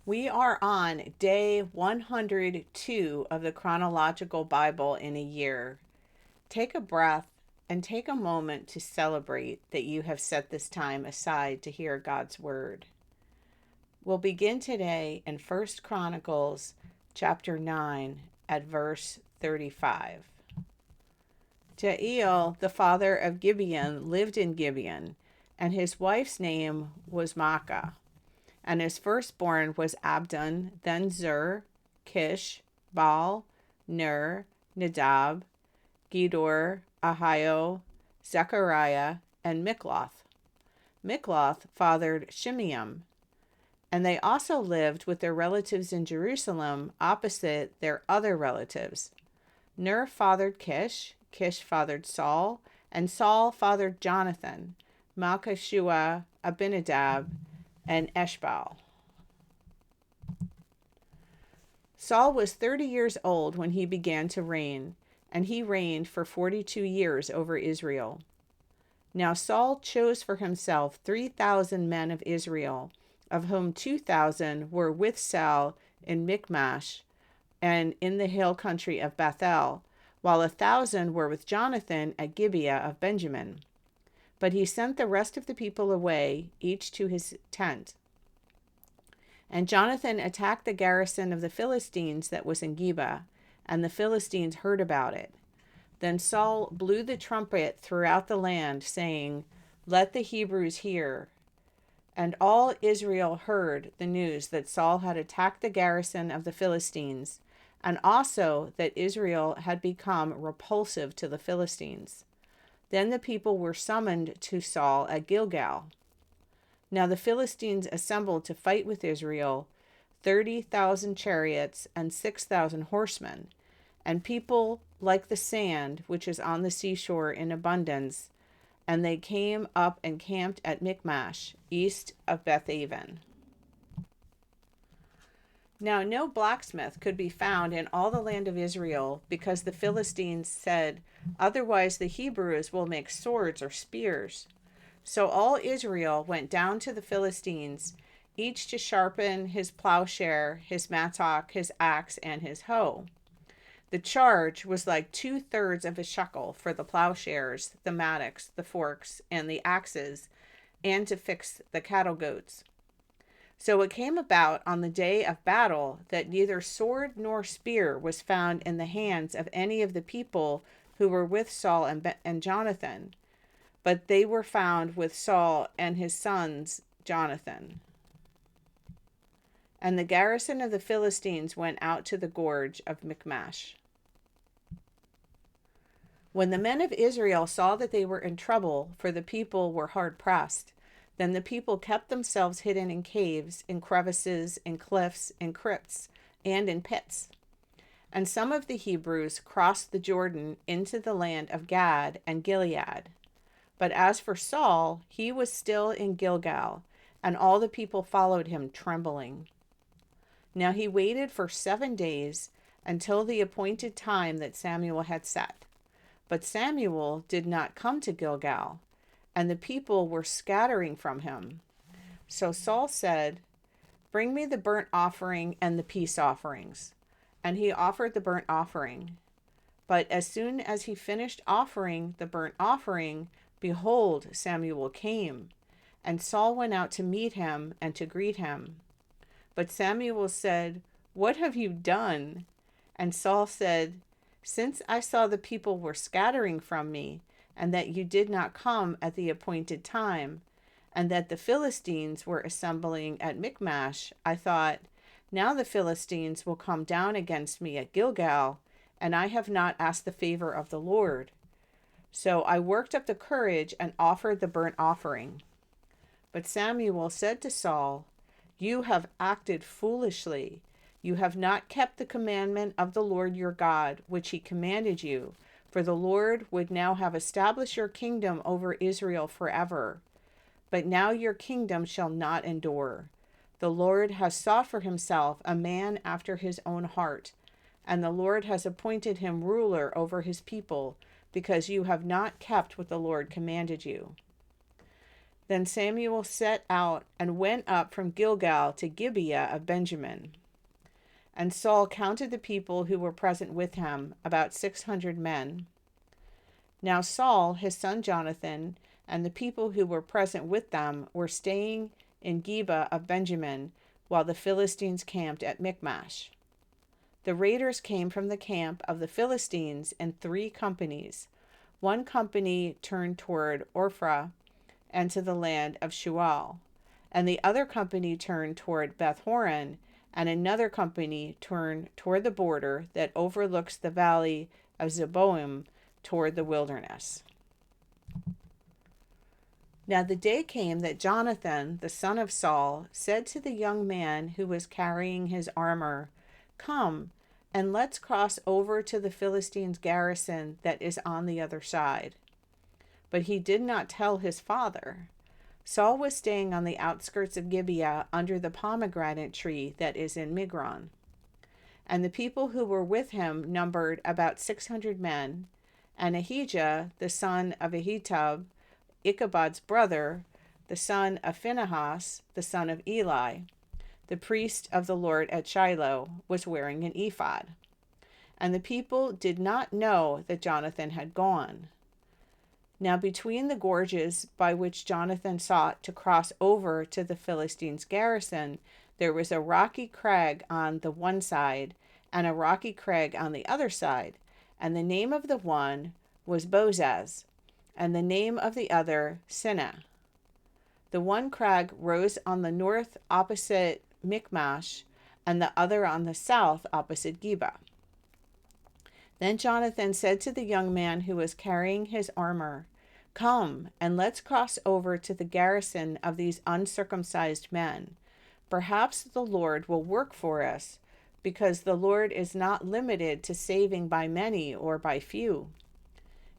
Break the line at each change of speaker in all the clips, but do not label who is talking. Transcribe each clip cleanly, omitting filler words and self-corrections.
We are on day 102 of the chronological Bible in a year. Take a breath and take a moment to celebrate that you have set this time aside to hear God's word. We'll begin today in 1 Chronicles chapter 9 at verse 35. Jael, the father of Gibeon, lived in Gibeon, and his wife's name was Maacah. And his firstborn was Abdon, then Zur, Kish, Baal, Ner, Nadab, Gedor, Ahio, Zechariah, and Mikloth. Mikloth fathered Shimeam, and they also lived with their relatives in Jerusalem opposite their other relatives. Ner fathered Kish, Kish fathered Saul, and Saul fathered Jonathan, Malchishua, Abinadab, and Eshbaal. Saul was 30 years old when he began to reign, and he reigned for 42 years over Israel. Now Saul chose for himself 3,000 men of Israel, of whom 2,000 were with Saul in Michmash and in the hill country of Bethel, while 1,000 were with Jonathan at Gibeah of Benjamin. But he sent the rest of the people away, each to his tent. And Jonathan attacked the garrison of the Philistines that was in Gibeah, and the Philistines heard about it. Then Saul blew the trumpet throughout the land, saying, "Let the Hebrews hear." And all Israel heard the news that Saul had attacked the garrison of the Philistines, and also that Israel had become repulsive to the Philistines. Then the people were summoned to Saul at Gilgal. Now the Philistines assembled to fight with Israel, 30,000 chariots and 6,000 horsemen, and people like the sand which is on the seashore in abundance. And they came up and camped at Michmash, east of Bethaven. Now no blacksmith could be found in all the land of Israel, because the Philistines said, "Otherwise the Hebrews will make swords or spears." So all Israel went down to the Philistines, each to sharpen his plowshare, his mattock, his axe, and his hoe. The charge was like 2/3 of a shekel for the plowshares, the mattocks, the forks, and the axes, and to fix the cattle goats. So it came about on the day of battle that neither sword nor spear was found in the hands of any of the people who were with Saul and Jonathan, but they were found with Saul and his sons Jonathan. And the garrison of the Philistines went out to the gorge of Michmash. When the men of Israel saw that they were in trouble, for the people were hard pressed, then the people kept themselves hidden in caves, in crevices, in cliffs, in crypts, and in pits. And some of the Hebrews crossed the Jordan into the land of Gad and Gilead. But as for Saul, he was still in Gilgal, and all the people followed him trembling. Now he waited for 7 days until the appointed time that Samuel had set. But Samuel did not come to Gilgal, and the people were scattering from him. So Saul said, "Bring me the burnt offering and the peace offerings." And he offered the burnt offering. But as soon as he finished offering the burnt offering, behold, Samuel came, and Saul went out to meet him and to greet him. But Samuel said, "What have you done?" And Saul said, "Since I saw the people were scattering from me, and that you did not come at the appointed time, and that the Philistines were assembling at Michmash, I thought, now the Philistines will come down against me at Gilgal, and I have not asked the favor of the Lord. So I worked up the courage and offered the burnt offering." But Samuel said to Saul, "You have acted foolishly. You have not kept the commandment of the Lord your God, which he commanded you, for the Lord would now have established your kingdom over Israel forever. But now your kingdom shall not endure. The Lord has sought for himself a man after his own heart, and the Lord has appointed him ruler over his people, because you have not kept what the Lord commanded you." Then Samuel set out and went up from Gilgal to Gibeah of Benjamin. And Saul counted the people who were present with him, about 600 men. Now Saul, his son Jonathan, and the people who were present with them were staying in Gibeah of Benjamin, while the Philistines camped at Michmash. The raiders came from the camp of the Philistines in 3 companies. One company turned toward Ophrah and to the land of Shual, and the other company turned toward Beth-horon, and another company turned toward the border that overlooks the valley of Zeboim toward the wilderness. Now the day came that Jonathan, the son of Saul, said to the young man who was carrying his armor, "Come, and let's cross over to the Philistines' garrison that is on the other side." But he did not tell his father. Saul was staying on the outskirts of Gibeah under the pomegranate tree that is in Migron. And the people who were with him numbered about 600 men, and Ahijah, the son of Ahitub, Ichabod's brother, the son of Phinehas, the son of Eli, the priest of the Lord at Shiloh, was wearing an ephod. And the people did not know that Jonathan had gone. Now between the gorges by which Jonathan sought to cross over to the Philistines' garrison, there was a rocky crag on the one side and a rocky crag on the other side, and the name of the one was Bozez, and the name of the other Sinah. The one crag rose on the north opposite Michmash, and the other on the south opposite Geba. Then Jonathan said to the young man who was carrying his armor, "Come, and let's cross over to the garrison of these uncircumcised men. Perhaps the Lord will work for us, because the Lord is not limited to saving by many or by few."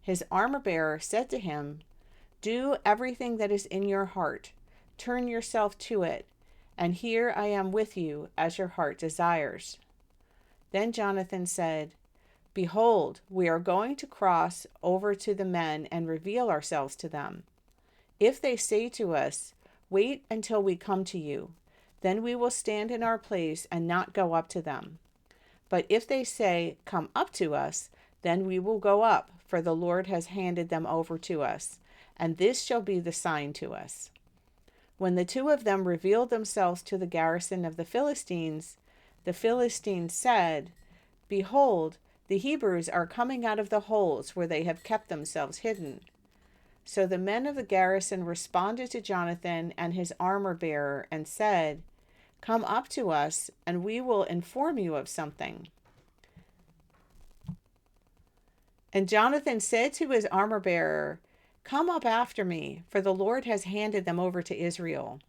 His armor-bearer said to him, "Do everything that is in your heart. Turn yourself to it, and here I am with you as your heart desires." Then Jonathan said, "Behold, we are going to cross over to the men and reveal ourselves to them. If they say to us, 'Wait until we come to you,' then we will stand in our place and not go up to them. But if they say, 'Come up to us,' then we will go up, for the Lord has handed them over to us, and this shall be the sign to us." When the 2 of them revealed themselves to the garrison of the Philistines said, "Behold, the Hebrews are coming out of the holes where they have kept themselves hidden." So the men of the garrison responded to Jonathan and his armor-bearer and said, "Come up to us, and we will inform you of something." And Jonathan said to his armor-bearer, "Come up after me, for the Lord has handed them over to Israel."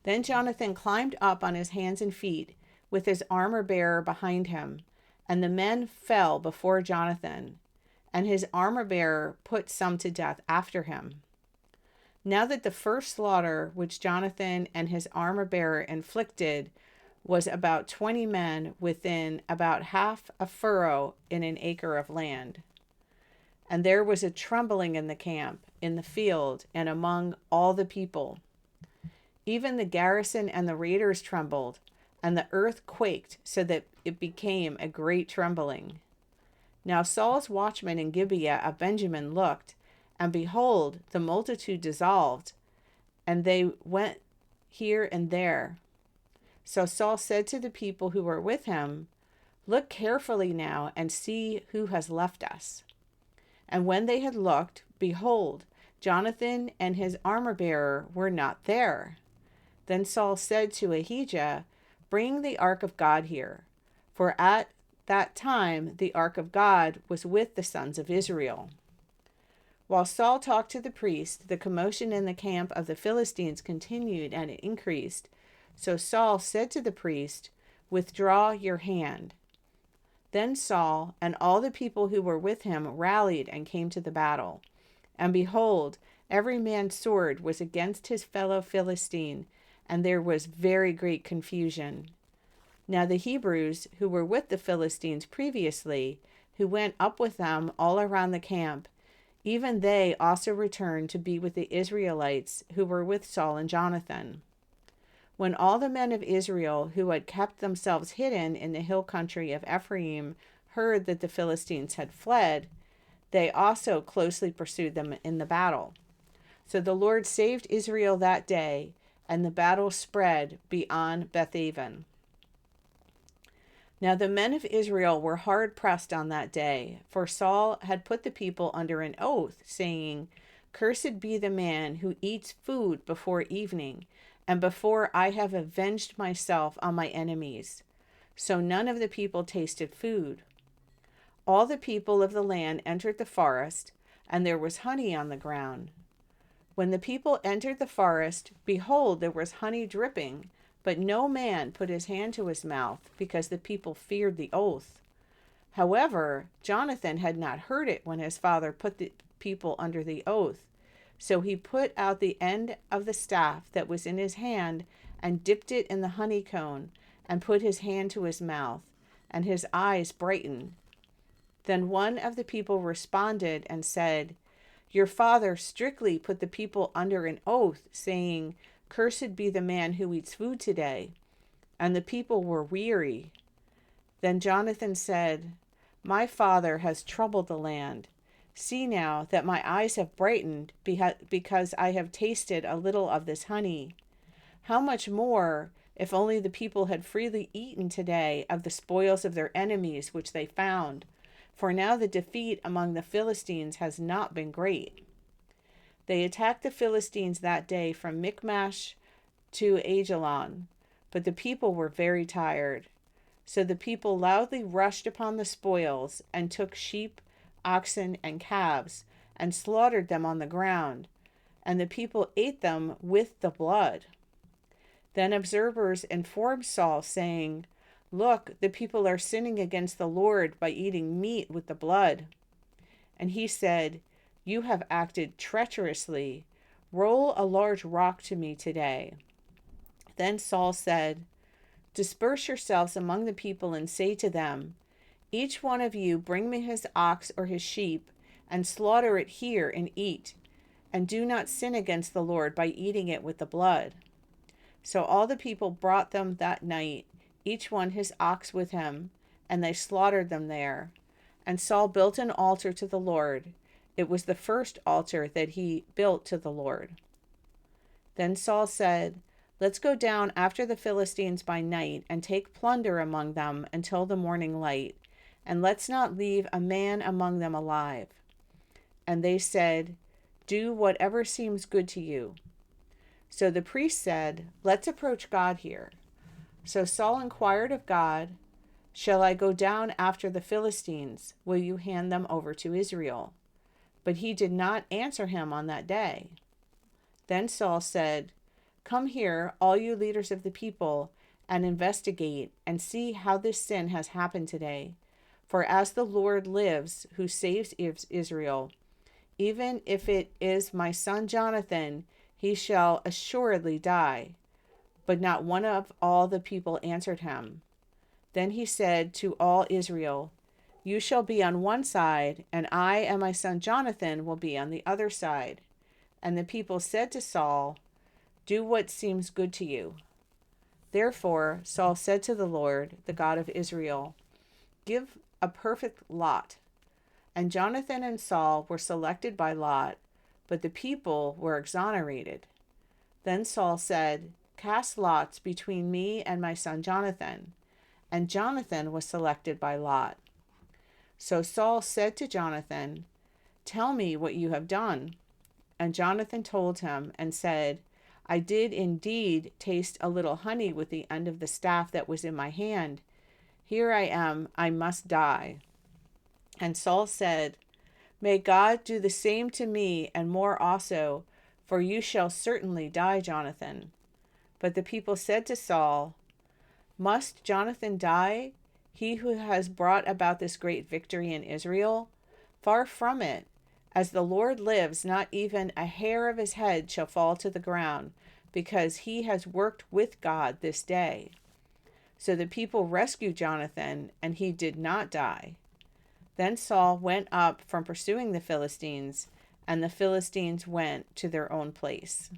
Then Jonathan climbed up on his hands and feet, with his armor-bearer behind him, and the men fell before Jonathan, and his armor-bearer put some to death after him. Now that the first slaughter which Jonathan and his armor-bearer inflicted was about 20 men within about half a furrow in an acre of land. And there was a trembling in the camp, in the field, and among all the people. Even the garrison and the raiders trembled, and the earth quaked so that it became a great trembling. Now Saul's watchmen in Gibeah of Benjamin looked, and behold, the multitude dissolved, and they went here and there. So Saul said to the people who were with him, "Look carefully now and see who has left us." And when they had looked, behold, Jonathan and his armor-bearer were not there. Then Saul said to Ahijah, "Bring the ark of God here." For at that time the ark of God was with the sons of Israel. While Saul talked to the priest, the commotion in the camp of the Philistines continued, and it increased. So Saul said to the priest, "Withdraw your hand." Then Saul and all the people who were with him rallied and came to the battle. And behold, every man's sword was against his fellow Philistine, and there was very great confusion. Now the Hebrews, who were with the Philistines previously, who went up with them all around the camp, Even they also returned to be with the Israelites who were with Saul and Jonathan. When all the men of Israel who had kept themselves hidden in the hill country of Ephraim heard that the Philistines had fled, they also closely pursued them in the battle. So the Lord saved Israel that day, and the battle spread beyond Bethaven. Now the men of Israel were hard pressed on that day, for Saul had put the people under an oath, saying, "Cursed be the man who eats food before evening, and before I have avenged myself on my enemies." So none of the people tasted food. All the people of the land entered the forest, and there was honey on the ground. When the people entered the forest, behold, there was honey dripping, but no man put his hand to his mouth, because the people feared the oath. However, Jonathan had not heard it when his father put the people under the oath. So he put out the end of the staff that was in his hand and dipped it in the honeycomb and put his hand to his mouth, and his eyes brightened. Then one of the people responded and said, "Your father strictly put the people under an oath, saying, 'Cursed be the man who eats food today.'" And the people were weary. Then Jonathan said, "My father has troubled the land. See now that my eyes have brightened because I have tasted a little of this honey. How much more if only the people had freely eaten today of the spoils of their enemies which they found? For now the defeat among the Philistines has not been great." They attacked the Philistines that day from Michmash to Ajalon, but the people were very tired. So the people loudly rushed upon the spoils and took sheep, oxen, and calves, and slaughtered them on the ground, and the people ate them with the blood. Then observers informed Saul, saying, "Look, the people are sinning against the Lord by eating meat with the blood." And he said, "You have acted treacherously. Roll a large rock to me today." Then Saul said, "Disperse yourselves among the people and say to them, 'Each one of you bring me his ox or his sheep, and slaughter it here and eat, and do not sin against the Lord by eating it with the blood.'" So all the people brought them that night, each one his ox with him, and they slaughtered them there. And Saul built an altar to the Lord. It was the first altar that he built to the Lord. Then Saul said, "Let's go down after the Philistines by night and take plunder among them until the morning light, and let's not leave a man among them alive." And they said, "Do whatever seems good to you." So the priest said, "Let's approach God here." So Saul inquired of God, "Shall I go down after the Philistines? Will you hand them over to Israel?" But he did not answer him on that day. Then Saul said, "Come here, all you leaders of the people, and investigate and see how this sin has happened today. For as the Lord lives, who saves Israel, even if it is my son Jonathan, he shall assuredly die." But not one of all the people answered him. Then he said to all Israel, "You shall be on one side, and I and my son Jonathan will be on the other side." And the people said to Saul, "Do what seems good to you." Therefore Saul said to the Lord, the God of Israel, "Give a perfect lot." And Jonathan and Saul were selected by lot, but the people were exonerated. Then Saul said, "Cast lots between me and my son Jonathan." And Jonathan was selected by lot. So Saul said to Jonathan, "Tell me what you have done." And Jonathan told him and said, "I did indeed taste a little honey with the end of the staff that was in my hand. Here I am, I must die." And Saul said, "May God do the same to me and more also, for you shall certainly die, Jonathan." But the people said to Saul, "Must Jonathan die, he who has brought about this great victory in Israel? Far from it. As the Lord lives, not even a hair of his head shall fall to the ground, because he has worked with God this day." So the people rescued Jonathan, and he did not die. Then Saul went up from pursuing the Philistines, and the Philistines went to their own place.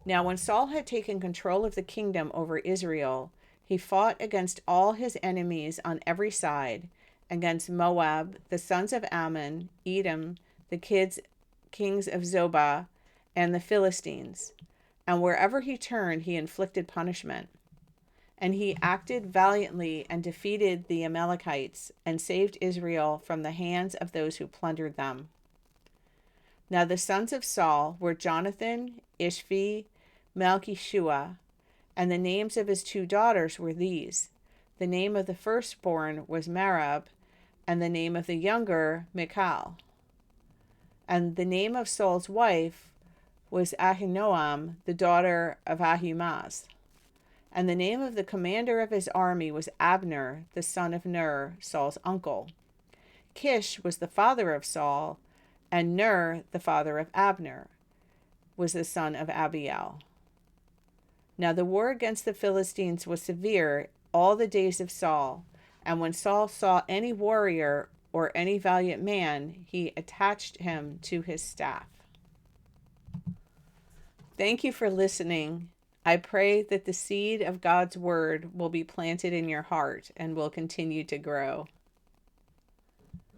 Now, when Saul had taken control of the kingdom over Israel, he fought against all his enemies on every side, against Moab, the sons of Ammon, Edom, the kings of Zobah, and the Philistines. And wherever he turned, he inflicted punishment. And he acted valiantly and defeated the Amalekites and saved Israel from the hands of those who plundered them. Now the sons of Saul were Jonathan, Ishvi, Malchishua, and the names of his 2 daughters were these. The name of the firstborn was Merab, and the name of the younger, Michal. And the name of Saul's wife was Ahinoam, the daughter of Ahimaaz. And the name of the commander of his army was Abner, the son of Ner, Saul's uncle. Kish was the father of Saul, and Ner, the father of Abner, was the son of Abiel. Now the war against the Philistines was severe all the days of Saul, and when Saul saw any warrior or any valiant man, he attached him to his staff. Thank you for listening. I pray that the seed of God's word will be planted in your heart and will continue to grow.